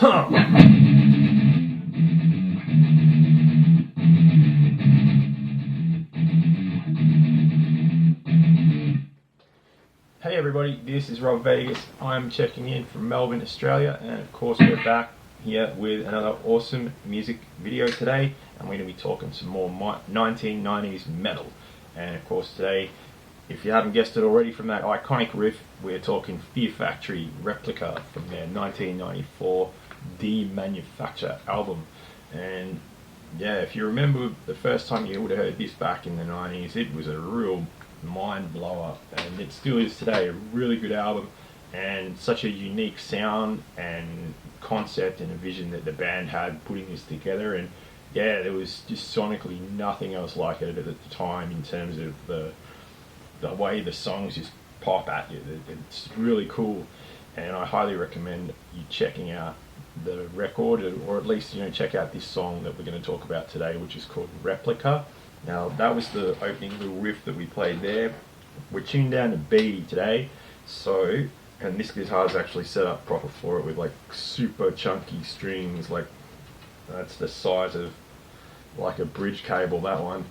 Huh. Hey everybody, this is Rob Vegas. I'm checking in from Melbourne, Australia, and of course we're back here with another awesome music video today, and we're going to be talking some more 1990s metal. And of course today, if you haven't guessed it already from that iconic riff, we're talking Fear Factory Replica from their 1994 Demanufacture album. And yeah, if you remember the first time you would have heard this back in the 90s, it was a real mind blower, and it still is today. A really good album, and such a unique sound and concept and a vision that the band had putting this together. And yeah, there was just sonically nothing else like it at the time in terms of the way the songs just pop at you. It's really cool, and I highly recommend you checking out the record, or at least check out this song that we're going to talk about today, which is called Replica. Now that was the opening little riff that we played there. We're tuned down to B today, so, and this guitar is actually set up proper for it with like super chunky strings, like that's the size of like a bridge cable, that one.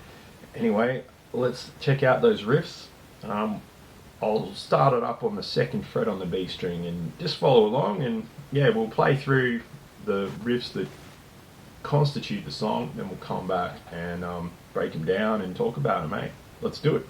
Anyway, let's check out those riffs. I'll start it up on the 2nd fret on the B string and just follow along, and yeah, we'll play through the riffs that constitute the song, then we'll come back and break them down and talk about them, eh? Let's do it.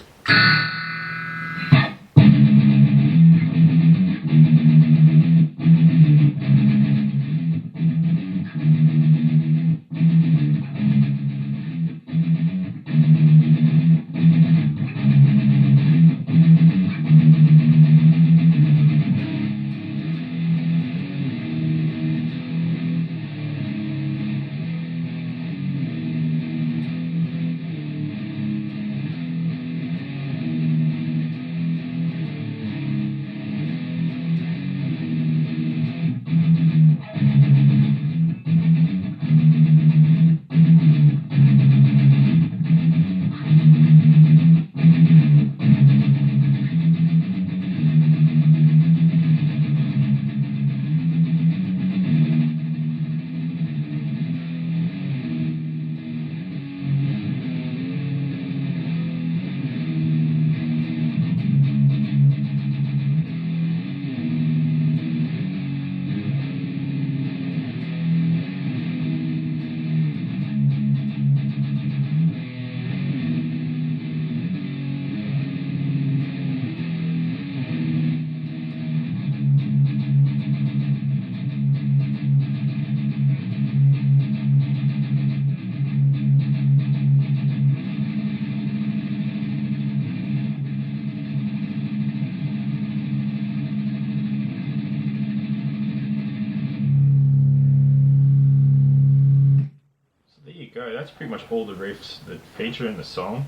That's pretty much all the riffs that feature in the song.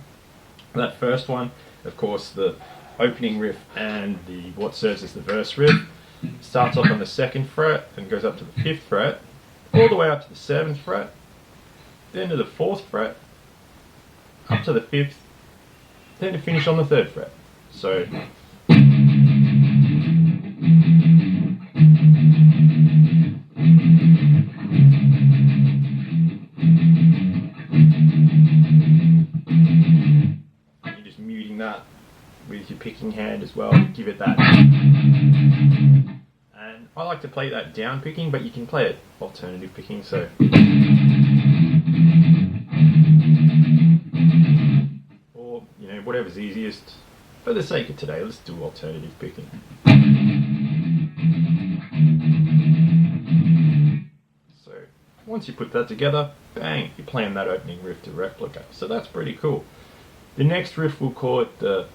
That first one, of course, the opening riff and what serves as the verse riff, starts off on the 2nd fret and goes up to the 5th fret, all the way up to the 7th fret, then to the 4th fret, up to the 5th, then to finish on the 3rd fret. So with your picking hand as well, give it that. And I like to play that down picking, but you can play it alternative picking, so. Or, whatever's easiest. For the sake of today, let's do alternative picking. So, once you put that together, bang, you're playing that opening riff to Replica. So that's pretty cool. The next riff, we'll call it the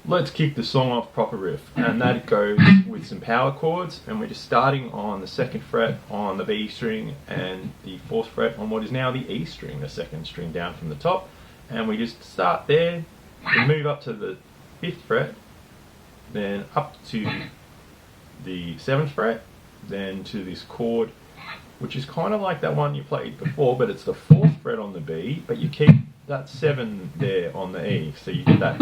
Let's Kick the Song Off proper riff, and that goes with some power chords, and we're just starting on the 2nd fret on the B string and the 4th fret on what is now the E string, the 2nd string down from the top, and we just start there and move up to the 5th fret, then up to the 7th fret, then to this chord, which is kind of like that one you played before, but it's the 4th fret on the B, but you keep that 7 there on the E, so you get that.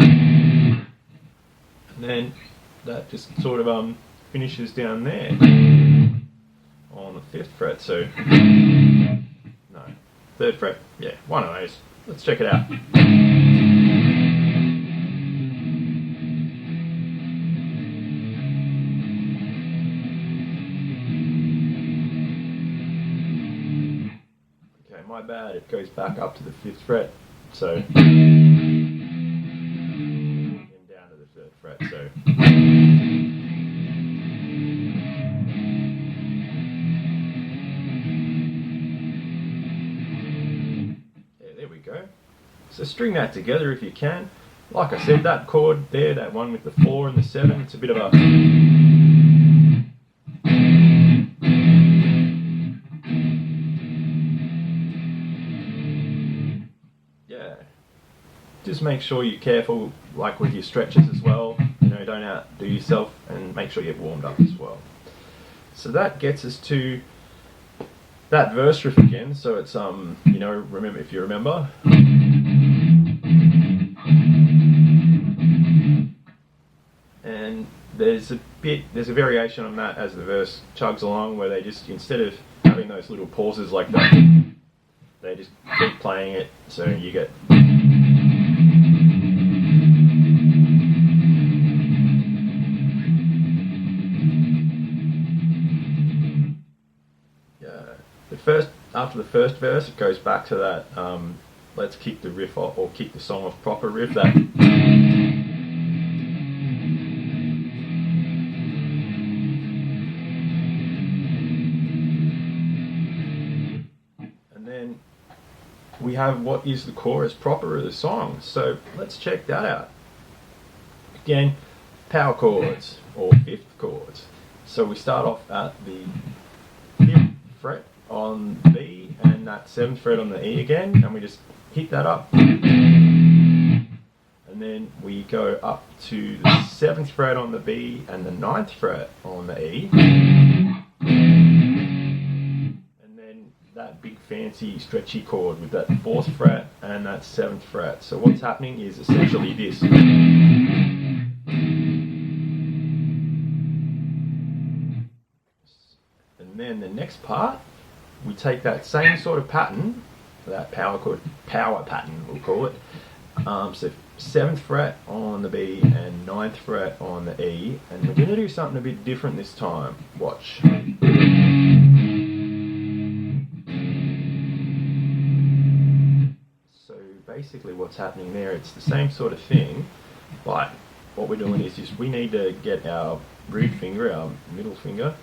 And then that just sort of finishes down there. on the 5th fret. So, no, 3rd fret. Yeah, one of those. Let's check it out. Okay, my bad. It goes back up to the 5th fret. So, and down to the 3rd fret. So. Go. So string that together if you can. Like I said, that chord there, that one with the 4 and the 7, it's a bit of a... Yeah. Just make sure you're careful, like with your stretches as well. You know, don't outdo yourself, and make sure you've warmed up as well. So that gets us to that verse riff again. So it's you know, remember, if you remember, and there's a variation on that as the verse chugs along, where they just, instead of having those little pauses like that, they just keep playing it, so you get after the first verse, it goes back to that let's kick the riff off, or kick the song off proper riff, that and then we have what is the chorus proper of the song. So let's check that out. Again, power chords or 5th chords. So we start off at the 5th fret on B and that 7th fret on the E again, and we just hit that up, and then we go up to the 7th fret on the B and the 9th fret on the E, and then that big fancy stretchy chord with that 4th fret and that 7th fret. So what's happening is essentially this. And then the next part, we take that same sort of pattern, that power pattern we'll call it, so 7th fret on the B and 9th fret on the E, and we're going to do something a bit different this time. Watch. So basically what's happening there, it's the same sort of thing, but what we're doing is just, we need to get our root finger, our middle finger,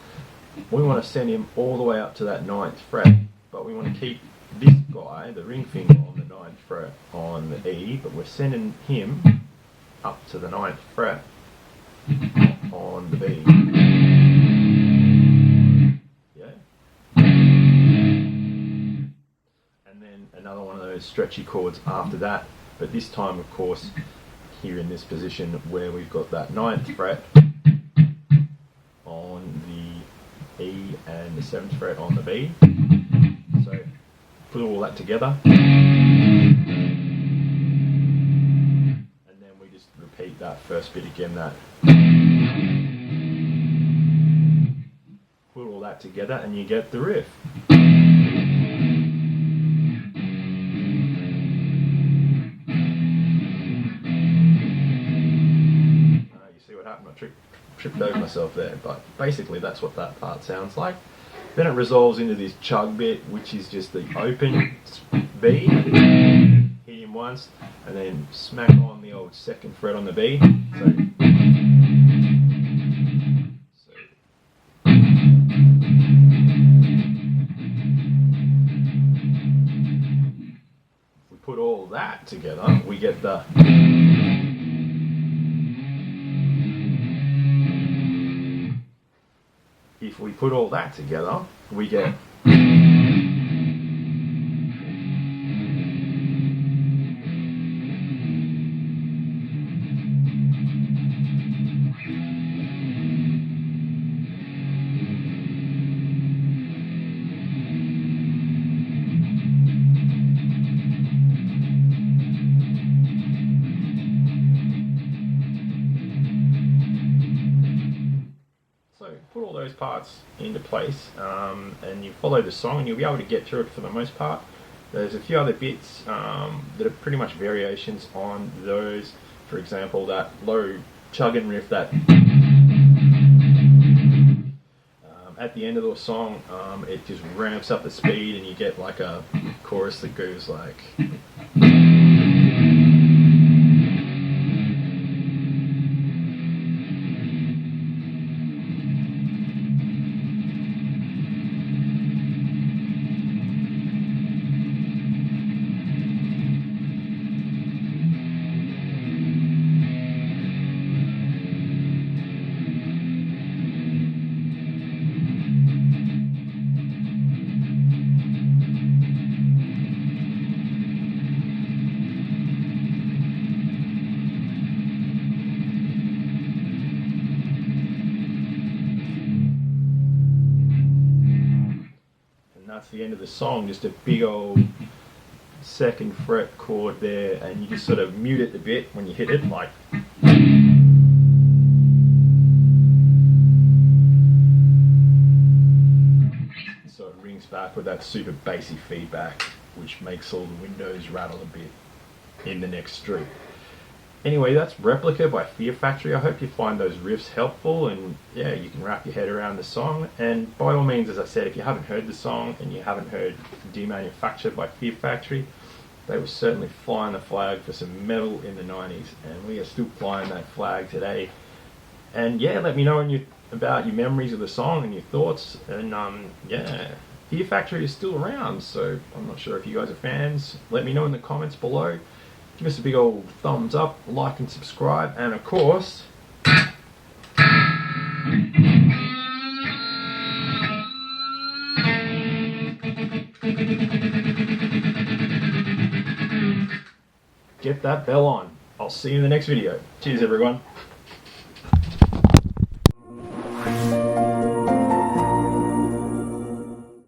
we want to send him all the way up to that 9th fret, but we want to keep this guy, the ring finger, on the 9th fret on the E, but we're sending him up to the 9th fret on the B. Yeah? And then another one of those stretchy chords after that, but this time, of course, here in this position where we've got that 9th fret on the E and the 7th fret on the B. So put all that together, and then we just repeat that first bit again, that put all that together and you get the riff. You see what happened? I tripped over myself there, but basically that's what that part sounds like. Then it resolves into this chug bit, which is just the open B, hit him once, and then smack on the old 2nd fret on the B. So if we put all that together, we get the... If we put all that together, we get... those parts into place, and you follow the song and you'll be able to get through it for the most part. There's a few other bits that are pretty much variations on those. For example, that low chugging riff that at the end of the song, it just ramps up the speed and you get like a chorus that goes like... That's the end of the song, just a big old second fret chord there, and you just sort of mute it a bit when you hit it, like... So it rings back with that super bassy feedback, which makes all the windows rattle a bit in the next street. Anyway, that's Replica by Fear Factory. I hope you find those riffs helpful, and yeah, you can wrap your head around the song. And by all means, as I said, if you haven't heard the song and you haven't heard Demanufacture by Fear Factory, they were certainly flying the flag for some metal in the 90s, and we are still flying that flag today. And yeah, let me know about your memories of the song and your thoughts. And yeah, Fear Factory is still around, so I'm not sure if you guys are fans. Let me know in the comments below. Give us a big old thumbs up, like and subscribe, and of course, get that bell on. I'll see you in the next video. Cheers, everyone.